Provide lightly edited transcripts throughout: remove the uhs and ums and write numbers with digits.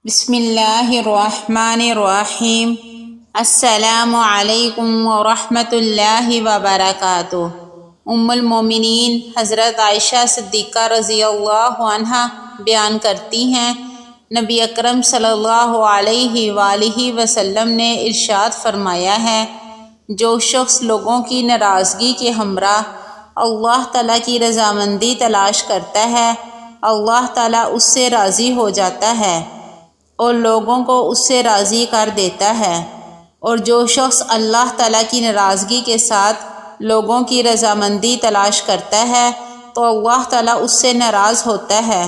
بسم اللہ الرحمن الرحیم۔ السلام علیکم ورحمۃ اللہ وبرکاتہ۔ ام المومنین حضرت عائشہ صدیقہ رضی اللہ عنہا بیان کرتی ہیں، نبی اکرم صلی اللہ علیہ وآلہ وسلم نے ارشاد فرمایا ہے، جو شخص لوگوں کی ناراضگی کے ہمراہ اللہ تعالیٰ کی رضامندی تلاش کرتا ہے، اللہ تعالیٰ اس سے راضی ہو جاتا ہے اور لوگوں کو اس سے راضی کر دیتا ہے، اور جو شخص اللہ تعالیٰ کی ناراضگی کے ساتھ لوگوں کی رضامندی تلاش کرتا ہے تو اللہ تعالیٰ اس سے ناراض ہوتا ہے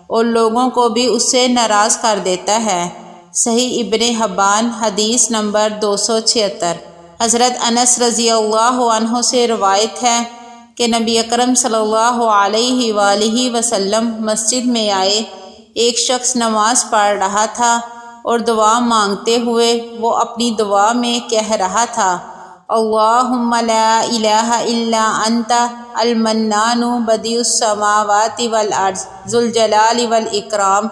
اور لوگوں کو بھی اس سے ناراض کر دیتا ہے۔ صحیح ابن حبان حدیث نمبر 276۔ حضرت انس رضی اللہ عنہ سے روایت ہے کہ نبی اکرم صلی اللہ علیہ وآلہ وسلم مسجد میں آئے، ایک شخص نماز پڑھ رہا تھا اور دعا مانگتے ہوئے وہ اپنی دعا میں کہہ رہا تھا، اللہم لا الہ الا انت المنان بدیع السماوات والارض ذو الجلال والاکرام۔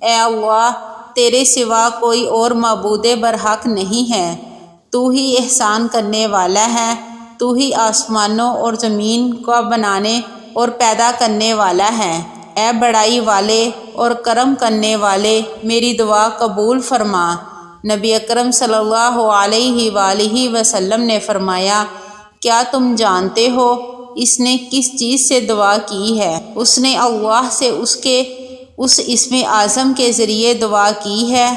اے اللہ، تیرے سوا کوئی اور معبود برحق نہیں ہے، تو ہی احسان کرنے والا ہے، تو ہی آسمانوں اور زمین کو بنانے اور پیدا کرنے والا ہے۔ اے بڑائی والے اور کرم کرنے والے، میری دعا قبول فرما۔ نبی اکرم صلی اللہ علیہ وآلہ وسلم نے فرمایا، کیا تم جانتے ہو اس نے کس چیز سے دعا کی ہے؟ اس نے اللہ سے اس اسم اعظم کے ذریعے دعا کی ہے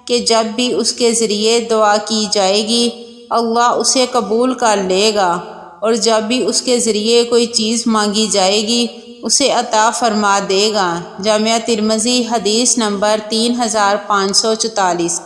کہ جب بھی اس کے ذریعے دعا کی جائے گی اللہ اسے قبول کر لے گا، اور جب بھی اس کے ذریعے کوئی چیز مانگی جائے گی اسے عطا فرما دے گا۔ جامعہ ترمذی حدیث نمبر 3544۔